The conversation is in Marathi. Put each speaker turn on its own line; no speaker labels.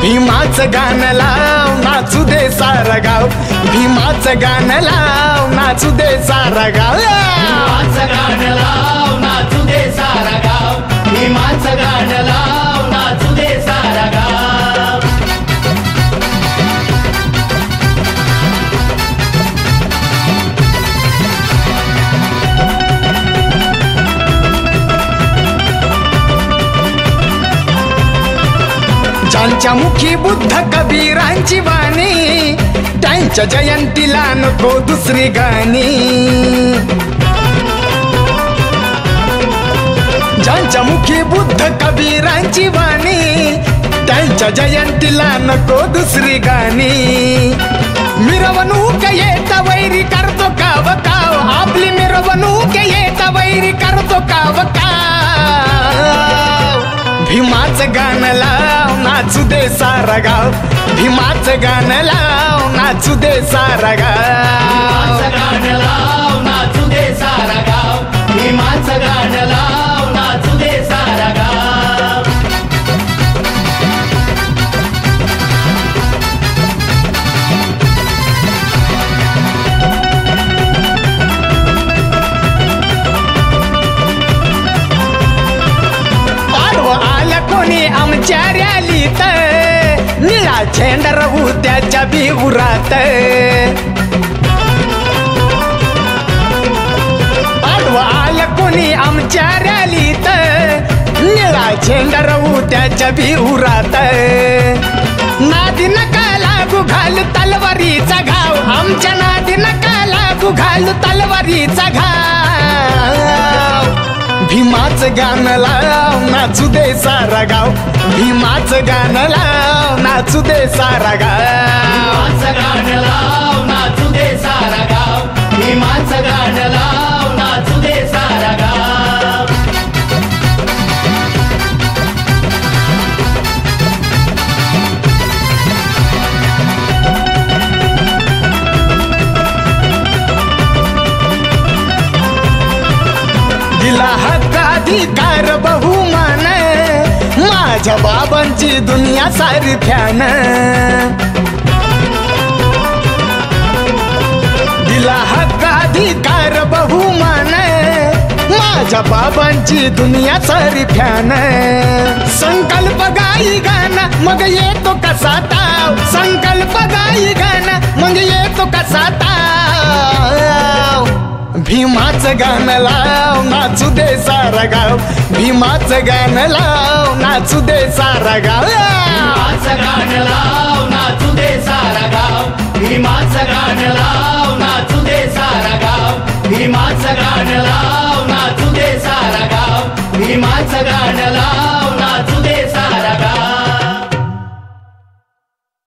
भीमाचं गाणं लाव नाचू दे सारं गाव, भीमाचं गाणं लाव नाचू दे सारं गाव,
भीमाचं गाणं लाव नाचू दे सारं गाव, भीमाचं गाणं लाव नाचू दे सारं गाव.
ज्यांच्या मुखी बुद्ध कबीरांची वाणी, त्यांच्या जयंतीला नको दुसरी गाणी. ज्यांच्या मुखी बुद्ध कबीरांची वाणी, त्यांच्या जयंतीला नको दुसरी गाणी. मिरवणूक येत वैरी करतो काव काव, आपली मिरवणूक येत वैरी करतो काव काव. भीमाचं गाणं लाव नाचू दे सारं गाव, भीमाचं गाणं लाव नाचू दे सारं गाव,
भीमाचं गाणं लाव नाचू दे सारं गाव, भीमाचं गाणं लाव नाचू दे सारं गाव.
कोणी आमच्या रॅलीत, निळा झेंडा राहू त्याच्या बिहुरात. आडवा आलं कोणी आमच्या रॅलीत, निळा झेंडा राहू त्याच्या बिहुरात. नादी नका लागू घालू तलवारीचा घाव, आमच्या नादी नका लागू घालू तलवारीचा घाव. भीमाचं गाणं लाव नाचू दे सारं गाव, भीमाचं गाणं लाव नाचू दे सारं गाव,
भीमाचं गाणं लाव नाचू दे सारं गाव, भीमाचं गाणं लाव नाचू दे सारं गाव.
दिला हक्काधिकार बहुमान, माझ्या बाबांची दुनिया सारी फॅन. दिला हक्काधिकार बहुमान, माझ्या बाबांची दुनिया सारी फॅन. संकल्प गाई गाणं मग येतो कसा ताव, संकल्प गाई गाणं मग येतो कसा ताव. भीमाचं गाणं लाव नाचू दे सारं गाव, भीमाचं गाणं लाव नाचू दे सारं गाव,
भीमाचं गाणं लाव नाचू दे सारं गाव, भीमाचं गाणं लाव नाचू दे सारं गाव, भीमाचं गाणं लाव नाचू दे सारं गाव, भीमाचं गाणं लाव